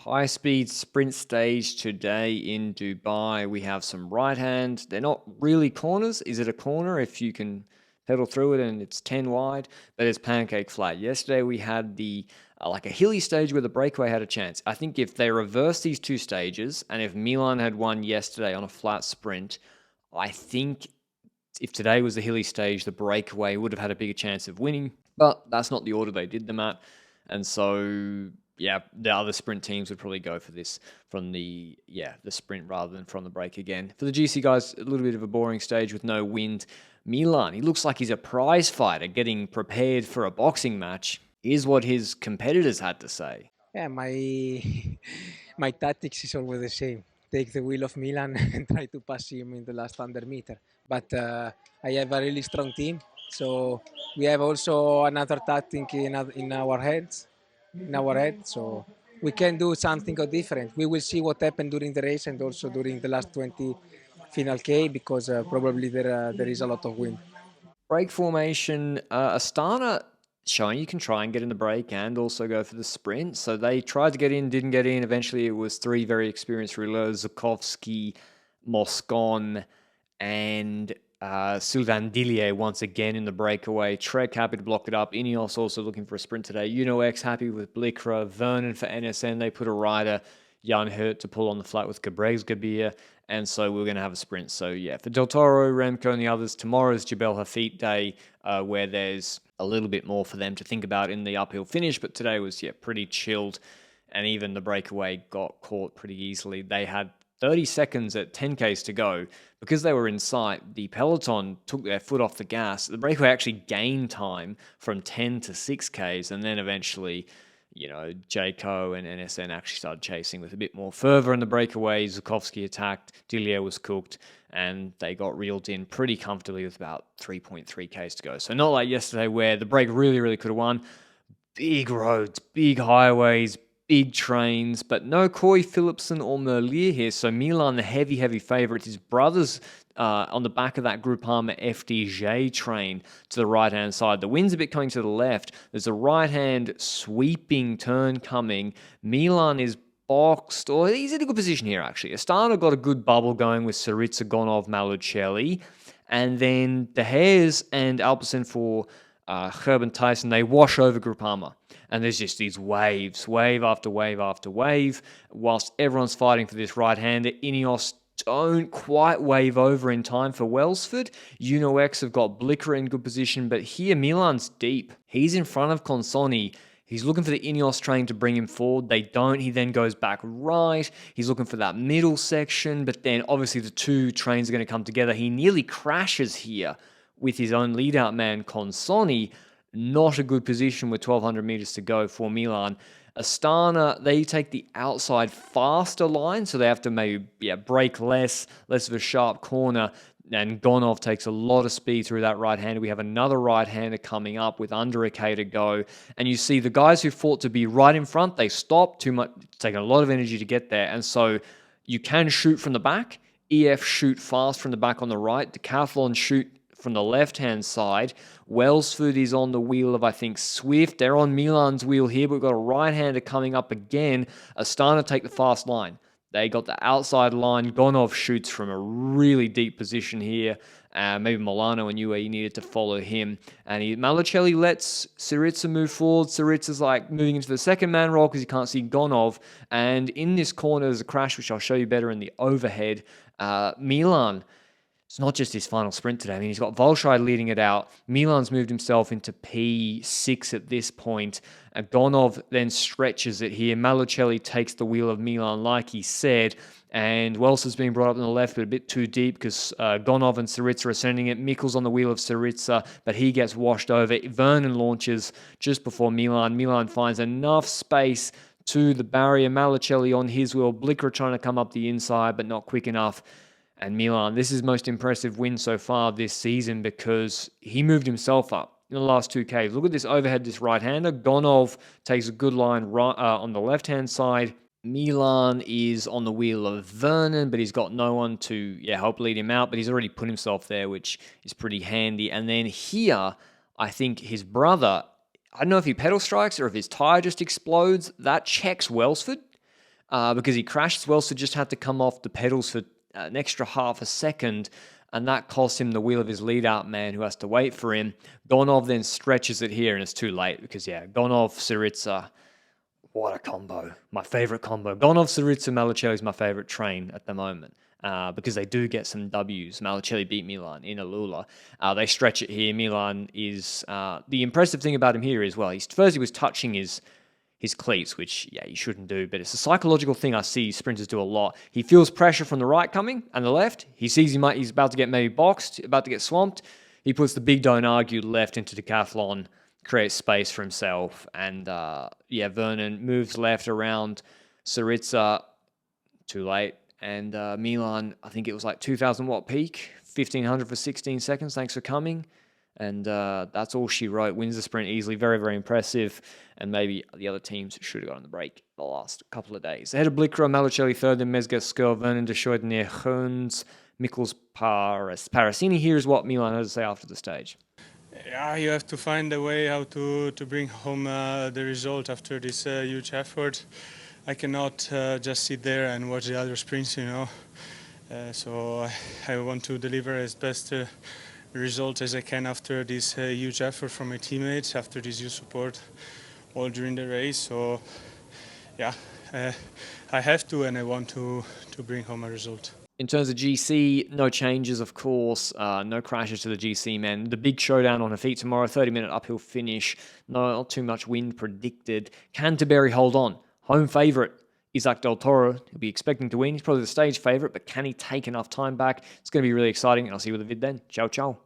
High-speed sprint stage today in Dubai. We have some right hand. They're not really corners. Is it a corner if you can pedal through it and it's 10 wide? But it's pancake flat. Yesterday we had the like a hilly stage where the breakaway had a chance. I think if they reverse these two stages and if Milan had won yesterday on a flat sprint, I think if today was the hilly stage, the breakaway would have had a bigger chance of winning. But that's not the order they did them at. And so yeah, the other sprint teams would probably go for this from the sprint rather than from the break again. For the GC guys, a little bit of a boring stage with no wind. Milan, he looks like he's a prize fighter getting prepared for a boxing match. Here's what his competitors had to say. Yeah, my my tactics is always the same. Take the wheel of Milan and try to pass him in the last 100 meter. But I have a really strong team, so we have also another tactic in our heads, So we can do something different. We will see what happened during the race and also during the last 20 final K because probably there is a lot of wind. Break formation, Astana showing you can try and get in the break and also go for the sprint. So they tried to get in, didn't get in. Eventually, it was three very experienced rouleurs, Zukovsky, Moscon, and Sylvain Dillier once again in the breakaway. Trek happy to block it up. Ineos also looking for a sprint today. UNOX happy with Blickra. Vernon for NSN. They put a rider, Jan Hurt, to pull on the flat with Gebregs and so we're going to have a sprint. So yeah, for Del Toro, Remco, and the others, tomorrow's Jebel Hafid day, where there's a little bit more for them to think about in the uphill finish. But today was pretty chilled, and even the breakaway got caught pretty easily. They had 30 seconds at 10Ks to go. Because they were in sight, the peloton took their foot off the gas. The breakaway actually gained time from 10 to 6Ks, and then eventually, Jayco and NSN actually started chasing with a bit more fervor in the breakaway. Zukovsky attacked, Dillier was cooked, and they got reeled in pretty comfortably with about 3.3Ks to go. So not like yesterday where the break really, really could have won. Big roads, big highways, big trains, but no Coy Philipsen or Merlier here. So Milan, the heavy, heavy favourite. His brothers on the back of that Groupama FDJ train to the right-hand side. The wind's a bit coming to the left. There's a right-hand sweeping turn coming. Milan is boxed, or he's in a good position here, actually. Astana got a good bubble going with Saritza, Gonov, Malucelli. And then the Hares and Alpecin for Herb and Tyson, they wash over Groupama. And there's just these waves, wave after wave after wave, whilst everyone's fighting for this right-hander. Ineos don't quite wave over in time for Welsford. UNOX have got Blicker in good position, but here Milan's deep. He's in front of Consoni. He's looking for the Ineos train to bring him forward. They don't. He then goes back right. He's looking for that middle section, but then obviously the two trains are going to come together. He nearly crashes here with his own lead-out man, Consoni. Not a good position with 1,200 meters to go for Milan. Astana, they take the outside faster line, so they have to maybe brake less of a sharp corner. And Gonov takes a lot of speed through that right-hander. We have another right-hander coming up with under a K to go. And you see the guys who fought to be right in front, they stop too much, taking a lot of energy to get there. And so you can shoot from the back. EF shoot fast from the back on the right. Decathlon shoot from the left-hand side. Welsford is on the wheel of, I think, Swift. They're on Milan's wheel here, but we've got a right-hander coming up again. Astana take the fast line. They got the outside line. Gonov shoots from a really deep position here. Maybe Milano and UAE needed to follow him. And Malucelli lets Saritza move forward. Saritza's like moving into the second man role because he can't see Gonov. And in this corner, there's a crash, which I'll show you better in the overhead. Milan, it's not just his final sprint today. I mean, he's got Volshai leading it out. Milan's moved himself into P6 at this point. Gonov then stretches it here. Malucelli takes the wheel of Milan, like he said. And Wells is being brought up on the left, but a bit too deep because Gonov and Saritza are sending it. Mikkel's on the wheel of Saritza, but he gets washed over. Vernon launches just before Milan. Milan finds enough space to the barrier. Malucelli on his wheel. Blicker trying to come up the inside, but not quick enough. And Milan, this is most impressive win so far this season because he moved himself up in the last 2Ks. Look at this overhead, this right-hander. Gonov takes a good line right on the left-hand side. Milan is on the wheel of Vernon, but he's got no one to help lead him out, but he's already put himself there, which is pretty handy. And then here, I think his brother, I don't know if he pedal strikes or if his tyre just explodes. That checks Welsford. because he crashed as well, so just had to come off the pedals for an extra half a second, and that cost him the wheel of his lead-out man who has to wait for him. Gonov then stretches it here, and it's too late because, yeah, Gonov, Syriza, what a combo. My favorite combo. Gonov, Syriza, Malicelli is my favorite train at the moment. Because they do get some Ws. Malicelli beat Milan in Alula. They stretch it here. Milan is... the impressive thing about him here is, well, he was touching his cleats, which, yeah, you shouldn't do, but it's a psychological thing I see sprinters do a lot. He feels pressure from the right coming and the left. He sees he's about to get maybe boxed, about to get swamped. He puts the big don't argue left into decathlon, creates space for himself, and yeah, Vernon moves left around Syriza, too late, and Milan, I think it was like 2,000 watt peak, 1,500 for 16 seconds, thanks for coming, and that's all she wrote. Wins the sprint easily, very, very impressive, and maybe the other teams should have got on the break the last couple of days. Ahead of Blicker, Malicelli third, then Mesga, Skell, Vernon, Deschooid, near Hoens, Mikkels, Parasini. Here's what Milan had to say after the stage. Yeah, you have to find a way how to bring home the result after this huge effort. I cannot just sit there and watch the other sprints, you know. So I want to deliver as best result as I can after this huge effort from my teammates, after this huge support all during the race. So yeah, I have to, and I want to bring home a result. In terms of GC, no changes, of course. No crashes to the GC men. The big showdown on her feet tomorrow, 30-minute uphill finish. No, not too much wind predicted. Canterbury hold on. Home favourite, Isaac Del Toro. He'll be expecting to win. He's probably the stage favourite, but can he take enough time back? It's going to be really exciting. I'll see you with the vid then. Ciao, ciao.